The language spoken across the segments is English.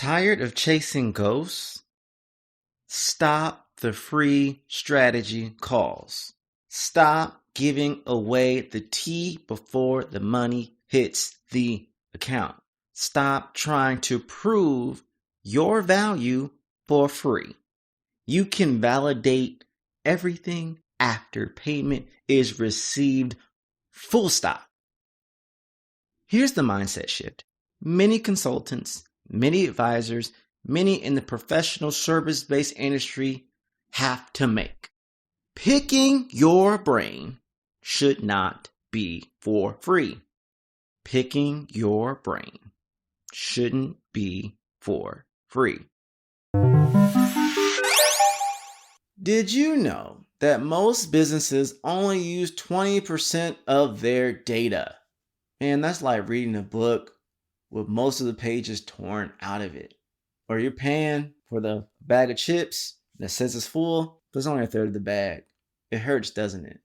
Tired of chasing ghosts? Stop the free strategy calls. Stop giving away the tea before the money hits the account. Stop trying to prove your value for free. You can validate everything after payment is received, full stop. Here's the mindset shift. Many consultants, many advisors, many in the professional service-based industry have to make. Picking your brain should not be for free. Picking your brain shouldn't be for free. Did you know that most businesses only use 20% of their data? Man, that's like reading a book with most of the pages torn out of it. Or you're paying for the bag of chips that says it's full, but it's only a third of the bag. It hurts, doesn't it?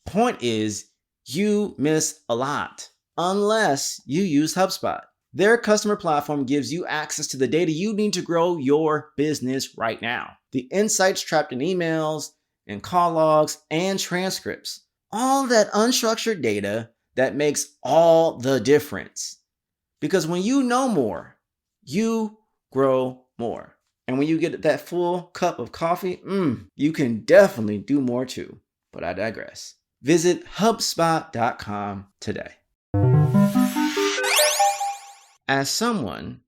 Point is, you miss a lot unless you use HubSpot. Their customer platform gives you access to the data you need to grow your business right now. The insights trapped in emails, in call logs, and transcripts. All that unstructured data that makes all the difference. Because when you know more, you grow more. And when you get that full cup of coffee, you can definitely do more too. But I digress. Visit HubSpot.com today. As someone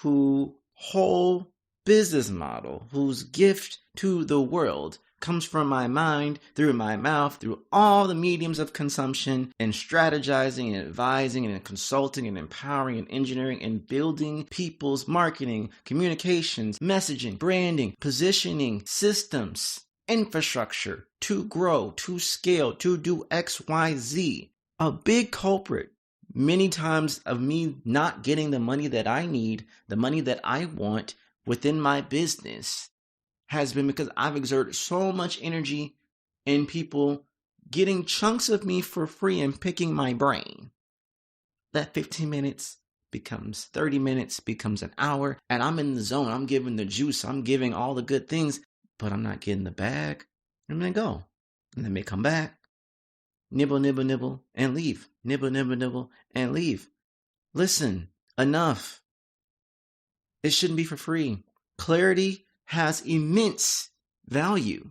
whose whole business model, whose gift to the world comes from my mind, through my mouth, through all the mediums of consumption, and strategizing and advising and consulting and empowering and engineering and building people's marketing, communications, messaging, branding, positioning, systems, infrastructure to grow, to scale, to do X, Y, Z. A big culprit many times of me not getting the money that I need, the money that I want within my business has been because I've exerted so much energy in people getting chunks of me for free and picking my brain. That 15 minutes becomes 30 minutes, becomes an hour, and I'm in the zone. I'm giving the juice. I'm giving all the good things, but I'm not getting the bag. I'm going to go. And then they come back, nibble, nibble, nibble, and leave. Nibble, nibble, nibble, and leave. Listen, enough. It shouldn't be for free. Clarity has immense value.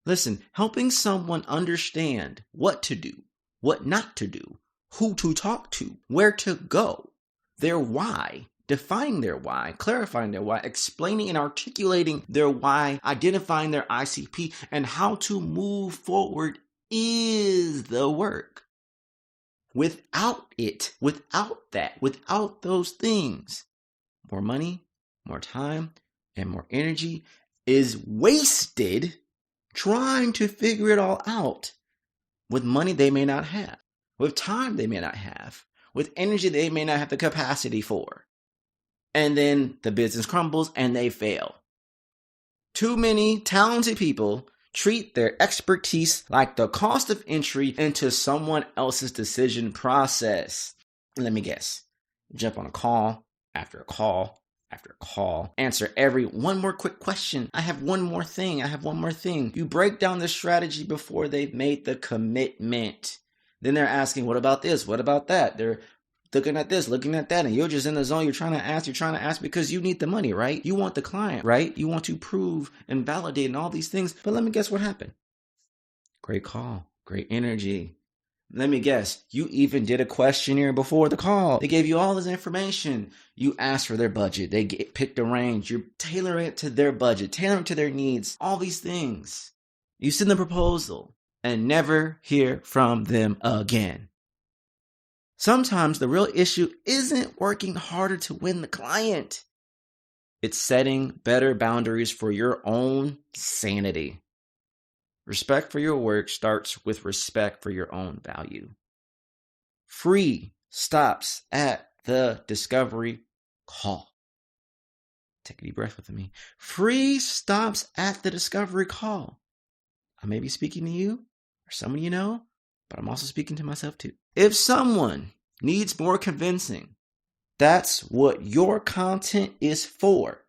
Listen, helping someone understand what to do, what not to do, who to talk to, where to go, their why, defining their why, clarifying their why, explaining and articulating their why, identifying their ICP, and how to move forward is the work. Without it, without that, without those things, more money, more time, and more energy is wasted trying to figure it all out with money they may not have, with time they may not have, with energy they may not have the capacity for. And then the business crumbles and they fail. Too many talented people treat their expertise like the cost of entry into someone else's decision process. Let me guess. Jump on a call after a call after a call, answer every one more quick question. I have one more thing. You break down the strategy before they've made the commitment. Then they're asking, what about this? What about that? They're looking at this, looking at that, and you're just in the zone. You're trying to ask because you need the money, right? You want the client, right? You want to prove and validate and all these things. But let me guess what happened. Great call, great energy. Let me guess, you even did a questionnaire before the call. They gave you all this information. You asked for their budget. They picked a range. You're tailoring it to their budget, tailoring it to their needs, all these things. You send the proposal and never hear from them again. Sometimes the real issue isn't working harder to win the client. It's setting better boundaries for your own sanity. Respect for your work starts with respect for your own value. Free stops at the discovery call. Take a deep breath with me. Free stops at the discovery call. I may be speaking to you or someone you know, but I'm also speaking to myself too. If someone needs more convincing That's what your content is for.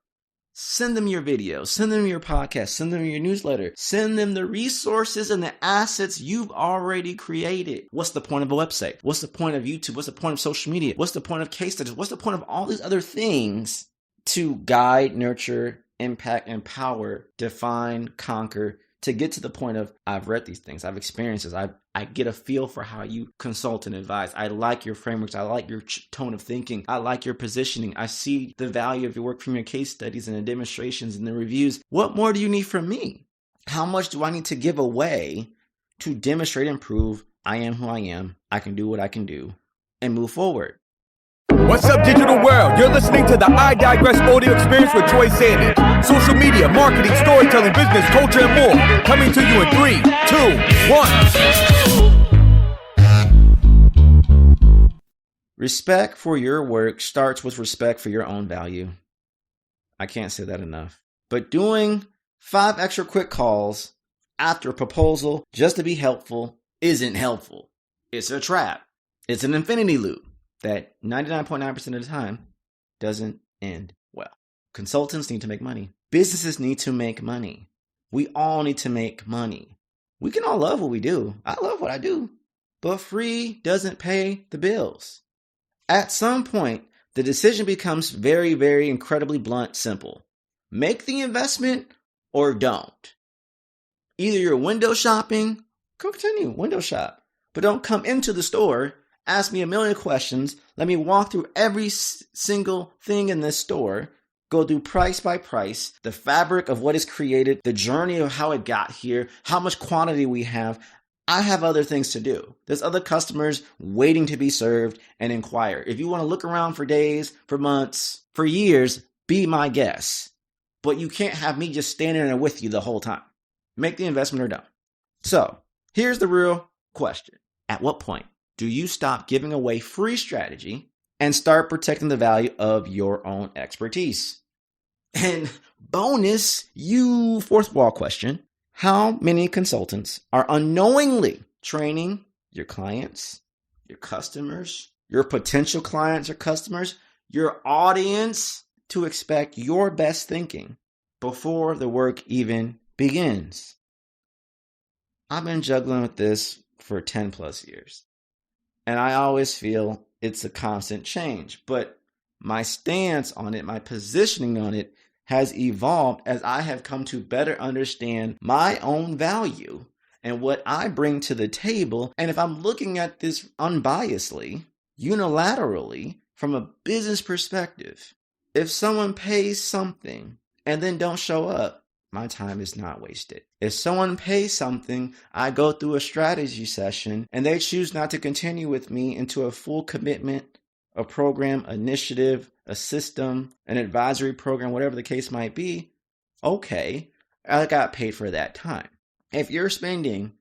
Send them your videos, send them your podcast, send them your newsletter, send them the resources and the assets you've already created. What's the point of a website? What's the point of YouTube? What's the point of social media? What's the point of case studies? What's the point of all these other things to guide, nurture, impact, empower, define, conquer, to get to the point of, I've read these things, I've experienced this, I get a feel for how you consult and advise. I like your frameworks. I like your tone of thinking. I like your positioning. I see the value of your work from your case studies and the demonstrations and the reviews. What more do you need from me? How much do I need to give away to demonstrate and prove I am who I am, I can do what I can do, and move forward? What's up, digital world? You're listening to the I Digress audio experience with Troy Sandidge. Social media, marketing, storytelling, business, culture, and more. Coming to you in 3, 2, 1. Respect for your work starts with respect for your own value. I can't say that enough. But doing 5 extra quick calls after a proposal just to be helpful isn't helpful. It's a trap. It's an infinity loop that 99.9% of the time doesn't end well. Consultants need to make money. Businesses need to make money. We all need to make money. We can all love what we do. I love what I do. But free doesn't pay the bills. At some point, the decision becomes very, very incredibly blunt, simple. Make the investment or don't. Either you're window shopping, continue, window shop. But don't come into the store, ask me a million questions, let me walk through every single thing in this store, go through price by price, the fabric of what is created, the journey of how it got here, how much quantity we have. I have other things to do. There's other customers waiting to be served and inquire. If you want to look around for days, for months, for years, be my guest. But you can't have me just standing there with you the whole time. Make the investment or don't. So here's the real question. At what point do you stop giving away free strategy and start protecting the value of your own expertise? And bonus, you fourth wall question. How many consultants are unknowingly training your clients, your customers, your potential clients or customers, your audience to expect your best thinking before the work even begins? I've been juggling with this for 10 plus years. And I always feel it's a constant change. But my stance on it, my positioning on it has evolved as I have come to better understand my own value and what I bring to the table. And if I'm looking at this unbiasedly, unilaterally, from a business perspective, if someone pays something and then don't show up, my time is not wasted. If someone pays something, I go through a strategy session and they choose not to continue with me into a full commitment, a program, initiative, a system, an advisory program, whatever the case might be, okay, I got paid for that time. If you're spending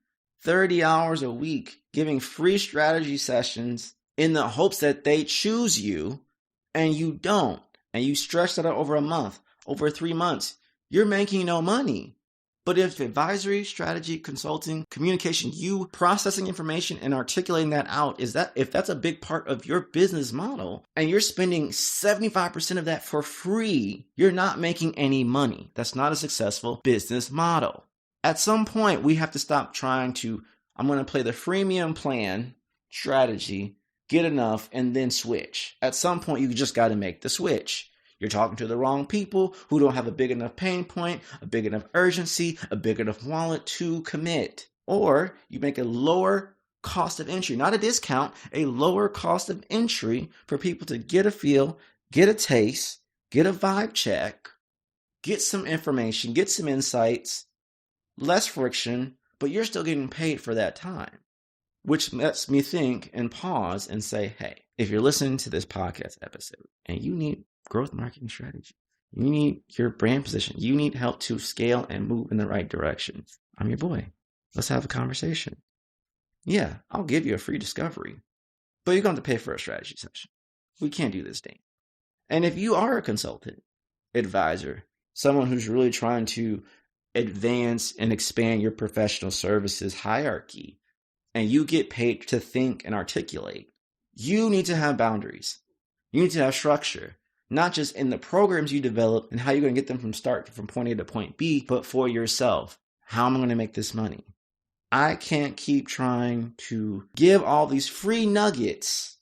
30 hours a week giving free strategy sessions in the hopes that they choose you and you don't, and you stretch that out over a month, over 3 months, you're making no money. But if advisory, strategy, consulting, communication, you processing information and articulating that out, if that's a big part of your business model and you're spending 75% of that for free, you're not making any money. That's not a successful business model. At some point, we have to stop trying to, I'm going to play the freemium plan strategy, get enough, and then switch. At some point, you just got to make the switch. You're talking to the wrong people who don't have a big enough pain point, a big enough urgency, a big enough wallet to commit. Or you make a lower cost of entry, not a discount, a lower cost of entry for people to get a feel, get a taste, get a vibe check, get some information, get some insights, less friction, but you're still getting paid for that time. Which lets me think and pause and say, hey, if you're listening to this podcast episode and you need growth marketing strategy, you need your brand position, you need help to scale and move in the right direction, I'm your boy. Let's have a conversation. Yeah, I'll give you a free discovery, but you're going to pay for a strategy session. We can't do this thing. And if you are a consultant, advisor, someone who's really trying to advance and expand your professional services hierarchy, and you get paid to think and articulate, you need to have boundaries. You need to have structure, not just in the programs you develop and how you're going to get them from point A to point B, but for yourself. How am I going to make this money? I can't keep trying to give all these free nuggets.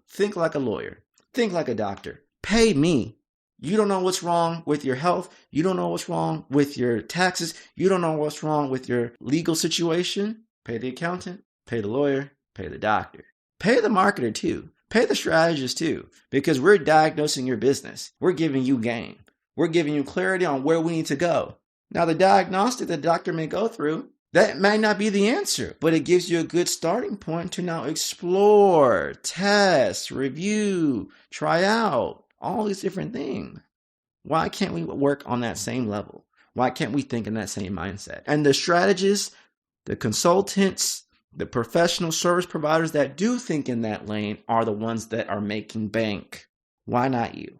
Think like a lawyer. Think like a doctor. Pay me. You don't know what's wrong with your health. You don't know what's wrong with your taxes. You don't know what's wrong with your legal situation. Pay the accountant. Pay the lawyer. Pay the doctor. Pay the marketer too. Pay the strategist too. Because we're diagnosing your business. We're giving you game. We're giving you clarity on where we need to go. Now, the diagnostic the doctor may go through, that might not be the answer, but it gives you a good starting point to now explore, test, review, try out, all these different things. Why can't we work on that same level? Why can't we think in that same mindset? And the strategists, the consultants, the professional service providers that do think in that lane are the ones that are making bank. Why not you?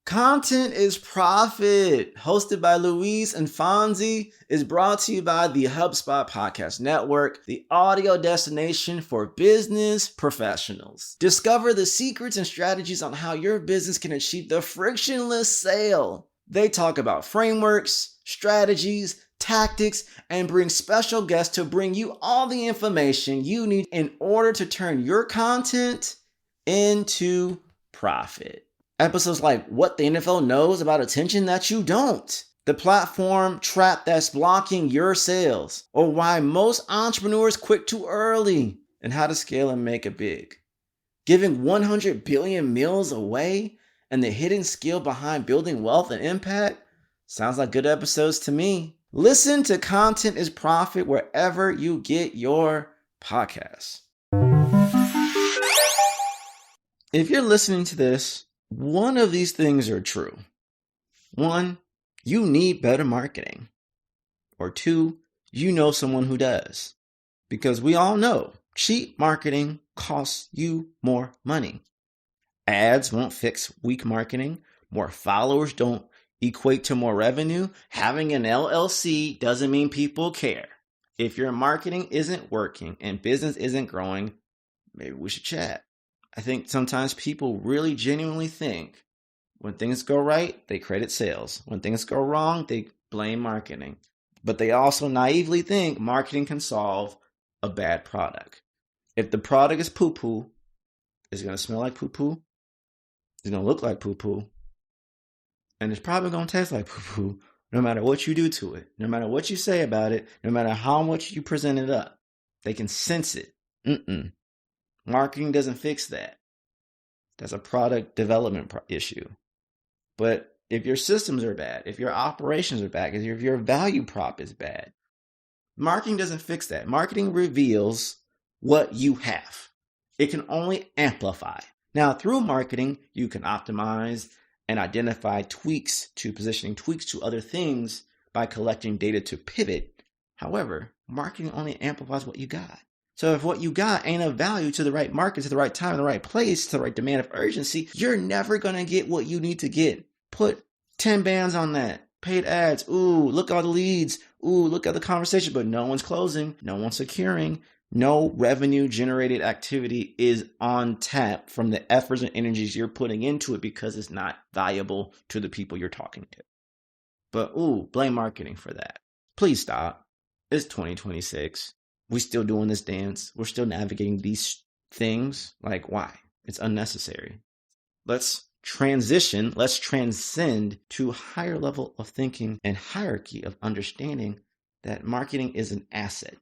Content is Profit, hosted by Luis and Fonzie, is brought to you by the HubSpot Podcast Network, the audio destination for business professionals. Discover the secrets and strategies on how your business can achieve the frictionless sale. They talk about frameworks, strategies, tactics, and bring special guests to bring you all the information you need in order to turn your content into profit. Episodes like what the NFL knows about attention that you don't, the platform trap that's blocking your sales, or why most entrepreneurs quit too early, and how to scale and make it big. Giving 100 billion meals away and the hidden skill behind building wealth and impact sounds like good episodes to me. Listen to Content is Profit wherever you get your podcasts. If you're listening to this, one of these things are true. One, you need better marketing. Or two, you know someone who does. Because we all know cheap marketing costs you more money. Ads won't fix weak marketing. More followers don't equate to more revenue. Having an LLC doesn't mean people care. If your marketing isn't working and business isn't growing, maybe we should chat. I think sometimes people really genuinely think when things go right, they credit sales. When things go wrong, they blame marketing. But they also naively think marketing can solve a bad product. If the product is poo-poo, it's going to smell like poo-poo. It's going to look like poo-poo. And it's probably going to taste like poo-poo no matter what you do to it, no matter what you say about it, no matter how much you present it up. They can sense it. Marketing doesn't fix that. That's a product development issue. But if your systems are bad, if your operations are bad, if your value prop is bad, marketing doesn't fix that. Marketing reveals what you have. It can only amplify. Now, through marketing, you can optimize and identify tweaks to positioning, tweaks to other things by collecting data to pivot. However, marketing only amplifies what you got. So if what you got ain't of value to the right market, to the right time, the right place, to the right demand of urgency, you're never going to get what you need to get. Put 10 bands on that. Paid ads. Ooh, look at all the leads. Ooh, look at the conversation. But no one's closing. No one's securing. No revenue generated activity is on tap from the efforts and energies you're putting into it because it's not valuable to the people you're talking to. But blame marketing for that. Please stop. It's 2026. We're still doing this dance. We're still navigating these things. Like, why? It's unnecessary. Let's transition. Let's transcend to a higher level of thinking and hierarchy of understanding that marketing is an asset.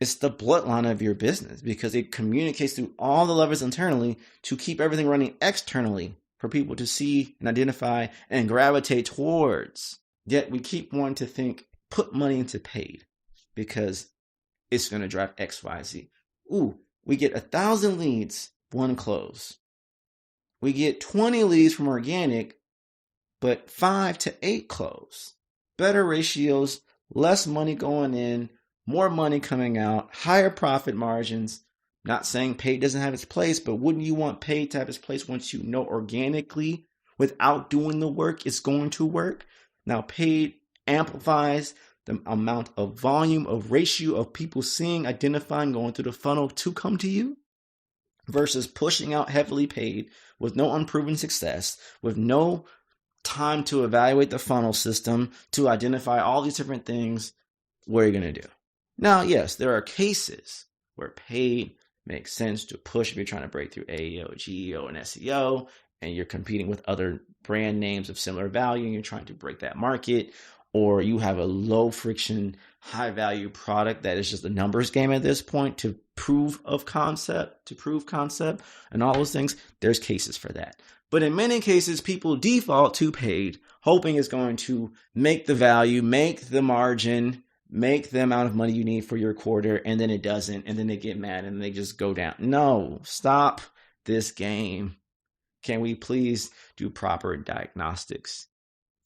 It's the bloodline of your business because it communicates through all the levers internally to keep everything running externally for people to see and identify and gravitate towards. Yet we keep wanting to think, put money into paid because it's going to drive X, Y, Z. We get 1,000 leads, 1 close. We get 20 leads from organic, but 5 to 8 close. Better ratios, less money going in, more money coming out, higher profit margins. Not saying paid doesn't have its place, but wouldn't you want paid to have its place once you know organically without doing the work it's going to work? Now paid amplifies the amount of volume, of ratio of people seeing, identifying, going through the funnel to come to you. versus pushing out heavily paid with no unproven success, with no time to evaluate the funnel system, to identify all these different things. What are you going to do? Now, yes, there are cases where paid makes sense to push if you're trying to break through AEO, GEO, and SEO, and you're competing with other brand names of similar value, and you're trying to break that market, or you have a low friction, high value product that is just a numbers game at this point to prove concept, and all those things. There's cases for that. But in many cases, people default to paid, hoping it's going to make the value, make the margin, make the amount of money you need for your quarter, and then it doesn't, and then they get mad and they just go down. No, stop this game. Can we please do proper diagnostics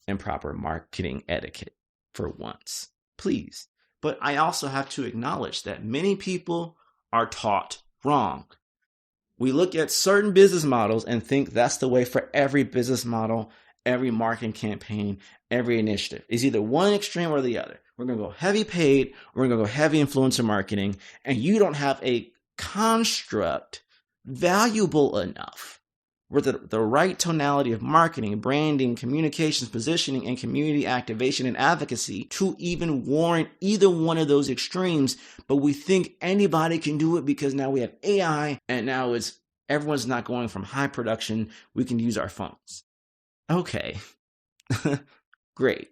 and proper marketing etiquette for once? Please. But I also have to acknowledge that many people are taught wrong. We look at certain business models and think that's the way for every business model, every marketing campaign, every initiative. It's either one extreme or the other. We're going to go heavy paid, we're going to go heavy influencer marketing, and you don't have a construct valuable enough with the right tonality of marketing, branding, communications, positioning, and community activation and advocacy to even warrant either one of those extremes. But we think anybody can do it because now we have AI and now everyone's not going from high production. We can use our phones. Okay, great.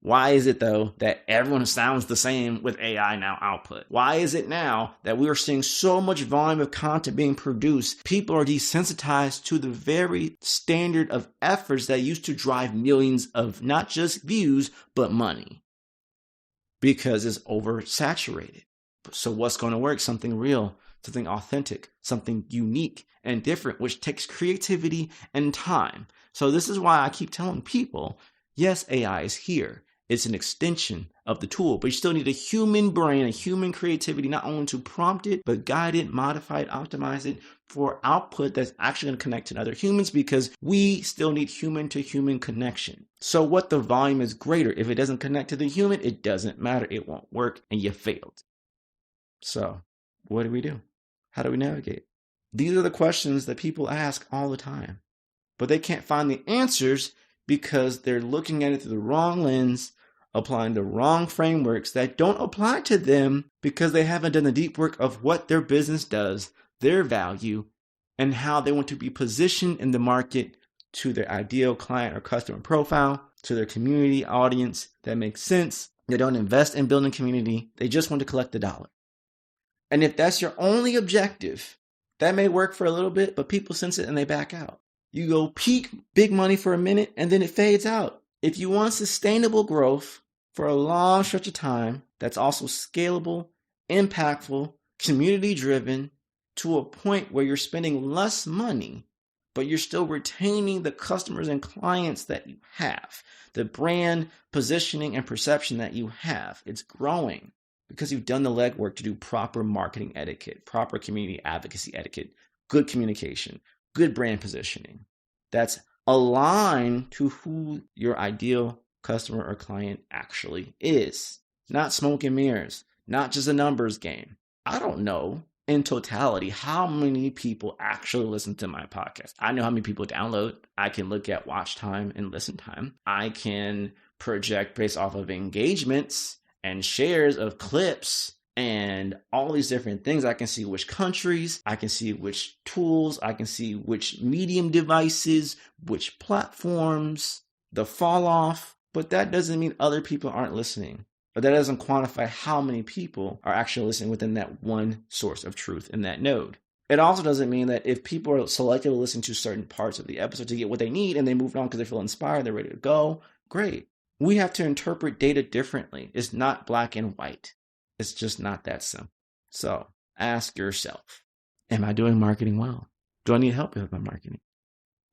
Why is it, though, that everyone sounds the same with AI now output? Why is it now that we are seeing so much volume of content being produced? People are desensitized to the very standard of efforts that used to drive millions of not just views, but money. Because it's oversaturated. So what's going to work? Something real, something authentic, something unique and different, which takes creativity and time. So this is why I keep telling people, yes, AI is here. It's an extension of the tool, but you still need a human brain, a human creativity, not only to prompt it, but guide it, modify it, optimize it for output that's actually going to connect to other humans, because we still need human to human connection. So what the volume is greater, if it doesn't connect to the human, it doesn't matter. It won't work and you failed. So what do we do? How do we navigate? These are the questions that people ask all the time, but they can't find the answers because they're looking at it through the wrong lens, applying the wrong frameworks that don't apply to them because they haven't done the deep work of what their business does, their value, and how they want to be positioned in the market to their ideal client or customer profile, to their community audience that makes sense. They don't invest in building community. They just want to collect the dollar. And if that's your only objective, that may work for a little bit, but people sense it and they back out. You go peak big money for a minute and then it fades out. If you want sustainable growth for a long stretch of time, that's also scalable, impactful, community-driven, to a point where you're spending less money, but you're still retaining the customers and clients that you have, the brand positioning and perception that you have. It's growing because you've done the legwork to do proper marketing etiquette, proper community advocacy etiquette, good communication, good brand positioning. That's aligned to who your ideal customer or client actually is. Not smoke and mirrors, not just a numbers game. I don't know in totality how many people actually listen to my podcast. I know how many people download. I can look at watch time and listen time. I can project based off of engagements and shares of clips and all these different things. I can see which countries, I can see which tools, I can see which medium devices, which platforms, the fall off. But that doesn't mean other people aren't listening. But that doesn't quantify how many people are actually listening within that one source of truth in that node. It also doesn't mean that if people are selectively listening to certain parts of the episode to get what they need and they move on because they feel inspired, they're ready to go, great. We have to interpret data differently. It's not black and white. It's just not that simple. So ask yourself, am I doing marketing well? Do I need help with my marketing?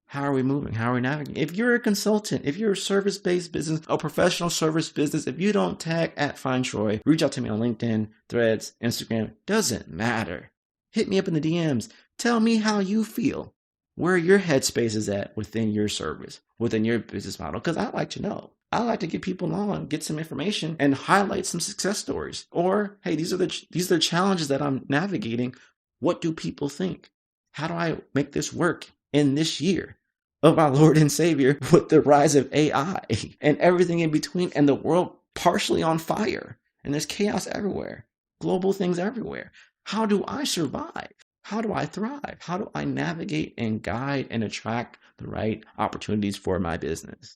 How are we moving? How are we navigating? If you're a consultant, if you're a service-based business, a professional service business, if you don't tag at Find Troy, reach out to me on LinkedIn, Threads, Instagram, doesn't matter. Hit me up in the DMs. Tell me how you feel, where your headspace is at within your service, within your business model, because I'd like to know. I like to get people on, get some information, and highlight some success stories. Or, hey, these are the challenges that I'm navigating. What do people think? How do I make this work in this year of my Lord and Savior with the rise of AI and everything in between and the world partially on fire and there's chaos everywhere, global things everywhere? How do I survive? How do I thrive? How do I navigate and guide and attract the right opportunities for my business?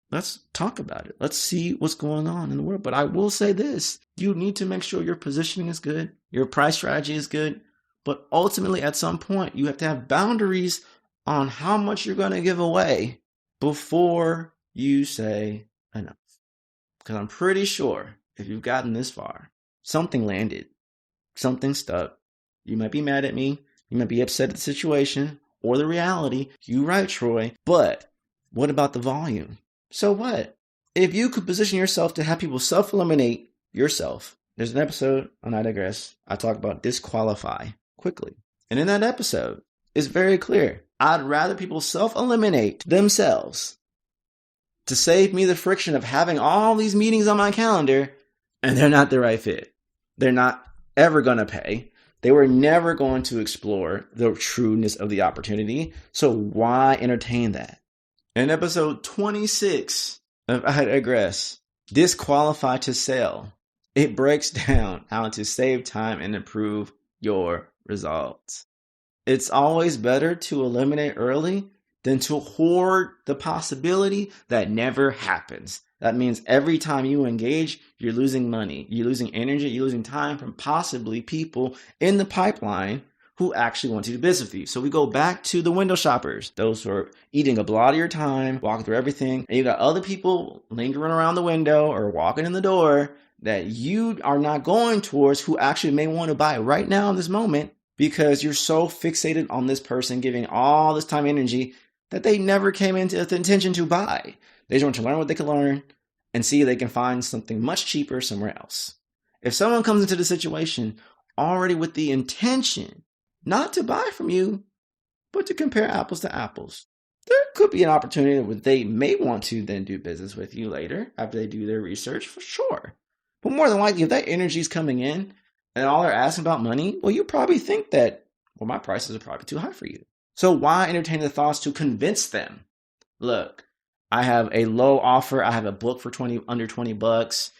Let's talk about it. Let's see what's going on in the world. But I will say this, you need to make sure your positioning is good, your price strategy is good, but ultimately at some point you have to have boundaries on how much you're going to give away before you say enough. Because I'm pretty sure if you've gotten this far, something landed, something stuck. You might be mad at me, you might be upset at the situation or the reality. You're right, Troy, but what about the volume? So what? If you could position yourself to have people self-eliminate yourself, there's an episode on I Digress. I talk about disqualify quickly. And in that episode, it's very clear. I'd rather people self-eliminate themselves to save me the friction of having all these meetings on my calendar and they're not the right fit. They're not ever going to pay. They were never going to explore the trueness of the opportunity. So why entertain that? In episode 26 of I Digress, Disqualify to Sell, it breaks down how to save time and improve your results. It's always better to eliminate early than to hoard the possibility that never happens. That means every time you engage, you're losing money, you're losing energy, you're losing time from possibly people in the pipeline who actually want to do business with you. So we go back to the window shoppers, those who are eating a lot of your time, walking through everything, and you got other people lingering around the window or walking in the door that you are not going towards who actually may want to buy right now in this moment because you're so fixated on this person giving all this time and energy that they never came into the intention to buy. They just want to learn what they can learn and see if they can find something much cheaper somewhere else. If someone comes into the situation already with the intention not to buy from you, but to compare apples to apples, there could be an opportunity where they may want to then do business with you later after they do their research, for sure. But more than likely, if that energy is coming in and all they're asking about money, well, you probably think that, well, my prices are probably too high for you. So why entertain the thoughts to convince them? Look, I have a low offer. I have a book for under $20.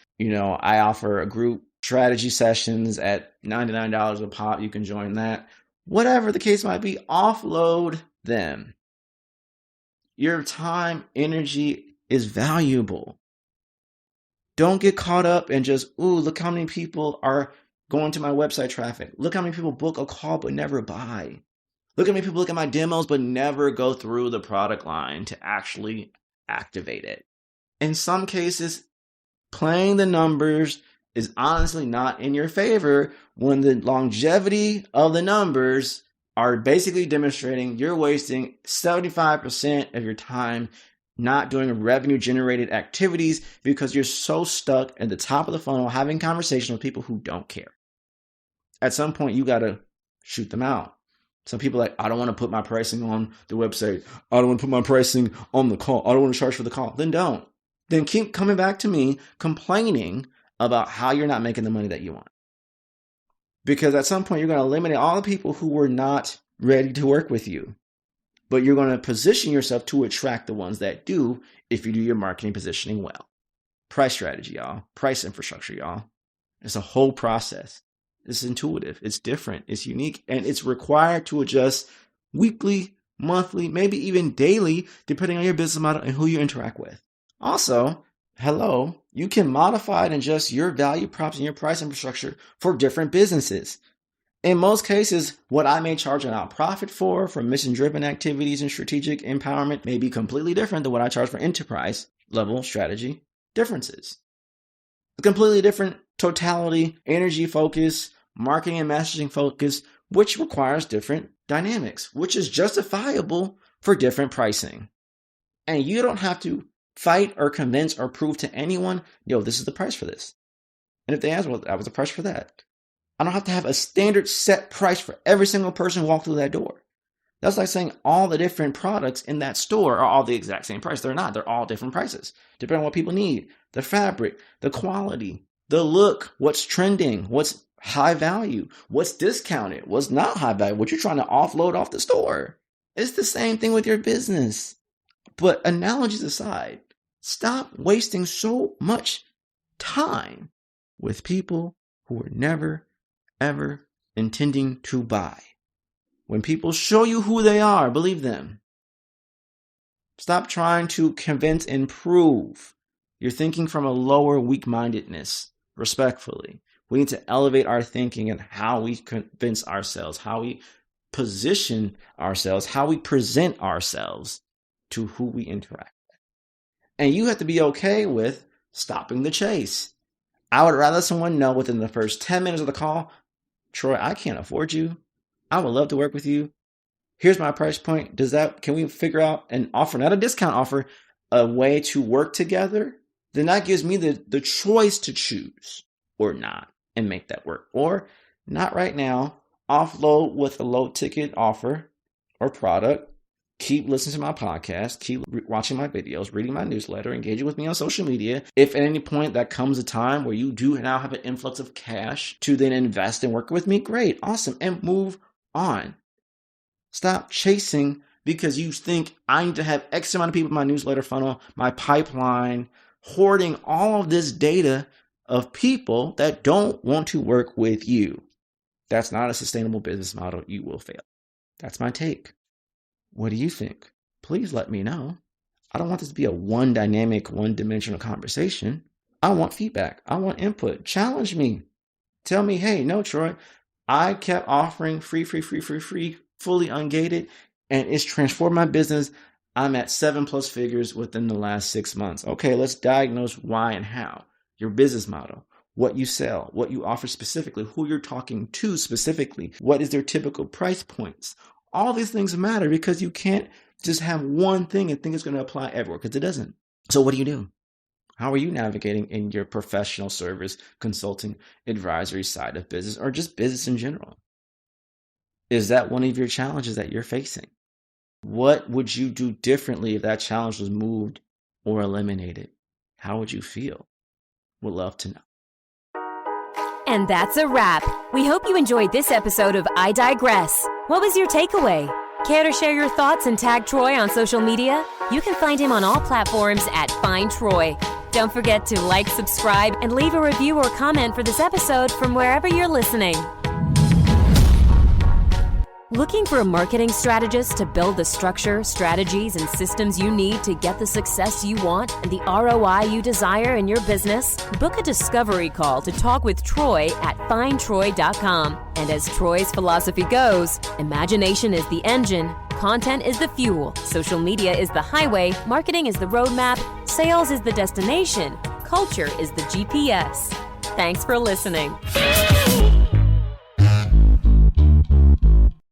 I offer a group strategy sessions at $99 a pop. You can join that. Whatever the case might be, offload them. Your time, energy is valuable. Don't get caught up in just, look how many people are going to my website traffic. Look how many people book a call but never buy. Look how many people look at my demos but never go through the product line to actually activate it. In some cases, playing the numbers is honestly not in your favor when the longevity of the numbers are basically demonstrating you're wasting 75% of your time not doing revenue generated activities because you're so stuck at the top of the funnel having conversations with people who don't care. At some point, you got to shoot them out. Some people are like, I don't want to put my pricing on the website. I don't want to put my pricing on the call. I don't want to charge for the call. Then don't. Then keep coming back to me complaining about how you're not making the money that you want. Because at some point, you're going to eliminate all the people who were not ready to work with you. But you're going to position yourself to attract the ones that do if you do your marketing positioning well. Price strategy, y'all. Price infrastructure, y'all. It's a whole process. It's intuitive. It's different. It's unique. And it's required to adjust weekly, monthly, maybe even daily, depending on your business model and who you interact with. Also, you can modify and adjust your value props and your price infrastructure for different businesses. In most cases, what I may charge a nonprofit for mission-driven activities and strategic empowerment may be completely different than what I charge for enterprise level strategy differences. A completely different totality, energy focus, marketing and messaging focus, which requires different dynamics, which is justifiable for different pricing. And you don't have to fight or convince or prove to anyone, this is the price for this. And if they ask, well, that was the price for that. I don't have to have a standard set price for every single person who walked through that door. That's like saying all the different products in that store are all the exact same price. They're not. They're all different prices, depending on what people need. The fabric, the quality, the look, what's trending, what's high value? What's discounted? What's not high value? What you're trying to offload off the store? It's the same thing with your business. But analogies aside, stop wasting so much time with people who are never, ever intending to buy. When people show you who they are, believe them. Stop trying to convince and prove. You're thinking from a lower weak-mindedness, respectfully. We need to elevate our thinking and how we convince ourselves, how we position ourselves, how we present ourselves to who we interact with. And you have to be okay with stopping the chase. I would rather someone know within the first 10 minutes of the call, Troy, I can't afford you. I would love to work with you. Here's my price point. Can we figure out an offer, not a discount offer, a way to work together? Then that gives me the choice to choose or not and make that work. Or not right now, offload with a low ticket offer or product. Keep listening to my podcast, keep watching my videos, reading my newsletter, engaging with me on social media. If at any point that comes a time where you do now have an influx of cash to then invest and work with me, great, awesome, and move on. Stop chasing because you think I need to have X amount of people in my newsletter funnel, my pipeline, hoarding all of this data of people that don't want to work with you. That's not a sustainable business model. You will fail. That's my take. What do you think? Please let me know. I don't want this to be a one-dimensional conversation. I want feedback. I want input. Challenge me. Tell me, hey, no, Troy, I kept offering free, fully ungated, and it's transformed my business. I'm at 7+ figures within the last 6 months. Okay, let's diagnose why and how. Your business model, what you sell, what you offer specifically, who you're talking to specifically, what is their typical price points. All these things matter because you can't just have one thing and think it's going to apply everywhere because it doesn't. So what do you do? How are you navigating in your professional service, consulting, advisory side of business, or just business in general? Is that one of your challenges that you're facing? What would you do differently if that challenge was moved or eliminated? How would you feel? Would love to know. And that's a wrap. We hope you enjoyed this episode of I Digress. What was your takeaway? Care to share your thoughts and tag Troy on social media? You can find him on all platforms at Find Troy. Don't forget to like, subscribe, and leave a review or comment for this episode from wherever you're listening. Looking for a marketing strategist to build the structure, strategies, and systems you need to get the success you want and the ROI you desire in your business? Book a discovery call to talk with Troy at findtroy.com. And as Troy's philosophy goes, imagination is the engine, content is the fuel, social media is the highway, marketing is the roadmap, sales is the destination, culture is the GPS. Thanks for listening.